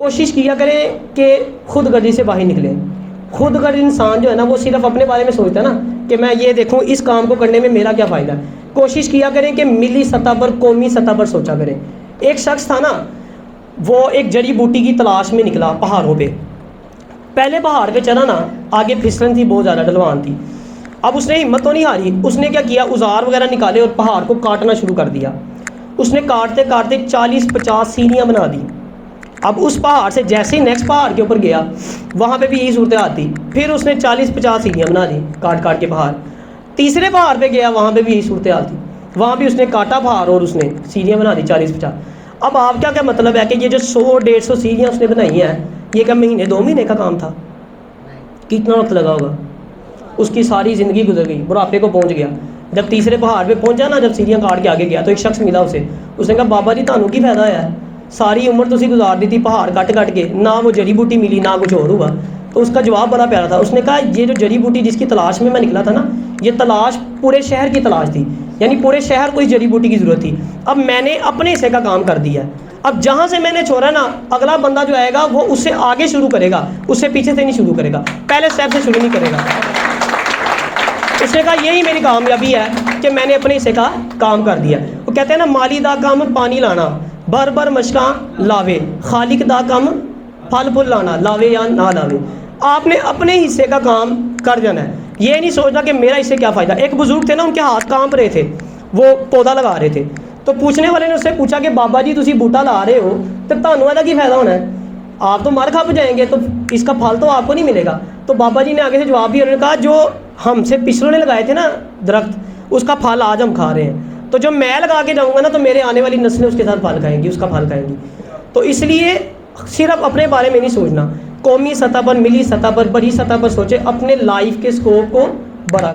کوشش کیا کریں کہ خود غرضی سے باہر نکلیں. خود غرض انسان جو ہے نا وہ صرف اپنے بارے میں سوچتا ہے نا کہ میں یہ دیکھوں اس کام کو کرنے میں میرا کیا فائدہ ہے. کوشش کیا کریں کہ ملی سطح پر قومی سطح پر سوچا کریں. ایک شخص تھا نا وہ ایک جڑی بوٹی کی تلاش میں نکلا پہاڑوں پہ. پہلے پہاڑ پہ چلا نا آگے پھسلن تھی بہت زیادہ ڈھلوان تھی. اب اس نے ہمت تو نہیں ہاری. اس نے کیا کیا اوزار وغیرہ نکالے اور پہاڑ کو کاٹنا شروع کر دیا. اس نے کاٹتے کاٹتے 40-50 سیڑھیاں بنا دی. اب اس پہاڑ سے جیسے ہی نیکسٹ پہاڑ کے اوپر گیا وہاں پہ بھی یہی صورتحال تھی. پھر اس نے 40-50 سیڑھیاں بنا دی کاٹ کاٹ کے پہاڑ. تیسرے پہاڑ پہ گیا وہاں پہ بھی یہی صورتحال تھی. وہاں بھی اس نے کاٹا پہاڑ اور اس نے سیڑھیاں بنا دی 40-50. اب آپ کیا مطلب ہے کہ یہ جو 100-150 سیڑھیاں اس نے بنائی ہیں یہ کیا مہینے 2 مہینے کا کام تھا؟ کتنا وقت لگا ہوگا؟ اس کی ساری زندگی گزر گئی. بڑھاپے کو پہنچ گیا. جب تیسرے پہاڑ پہ پہنچا نا جب سیڑھیاں کاٹ کے آگے گیا تو ایک شخص ملا اسے. اس نے کہا بابا جی تانوں کی فائدہ ہے؟ ساری عمر تو اسی گزار دی تھی پہاڑ کٹ کٹ کے, نہ وہ جڑی بوٹی ملی نہ کچھ اور ہوا. تو اس کا جواب بڑا پیارا تھا. اس نے کہا یہ جو جڑی بوٹی جس کی تلاش میں نکلا تھا نا یہ تلاش پورے شہر کی تلاش تھی. یعنی پورے شہر کو اس جڑی بوٹی کی ضرورت تھی. اب میں نے اپنے حصے کا کام کر دیا. اب جہاں سے میں نے چھوڑا نا اگلا بندہ جو آئے گا وہ اس سے آگے شروع کرے گا, اس سے پیچھے سے نہیں شروع کرے گا, پہلے اسٹیپ سے شروع نہیں کرے گا. اس نے کہا یہی میری کامیابی ہے کہ میں نے اپنے حصے کا کام کر دیا. وہ کہتے ہیں نا مالی دا کام پانی لانا بر بر مشکاں لاوے, خالق دا کام پھل پھل لانا لاوے یا نہ لاوے. آپ نے اپنے حصے کا کام کر جانا ہے. یہ نہیں سوچنا کہ میرا اس سے کیا فائدہ. ایک بزرگ تھے نا ان کے ہاتھ کانپ رہے تھے, وہ پودا لگا رہے تھے. تو پوچھنے والے نے اس سے پوچھا کہ بابا جی تسی بوٹا لا رہے ہو تو تانوں والا کی فائدہ ہونا ہے؟ آپ تو مر کھپ جائیں گے تو اس کا پھل تو آپ کو نہیں ملے گا. تو بابا جی نے آگے سے جواب دیا. انہوں نے کہا جو ہم سے پچھلوں نے لگائے تھے نا درخت اس کا پھل آج ہم کھا رہے ہیں. تو جو میں لگا کے جاؤں گا نا تو میرے آنے والی نسلیں اس کے ساتھ پھل کھائیں گی, اس کا پھل کھائیں گی. تو اس لیے صرف اپنے بارے میں نہیں سوچنا, قومی سطح پر ملی سطح پر بڑی سطح پر سوچے, اپنے لائف کے اسکوپ کو بڑا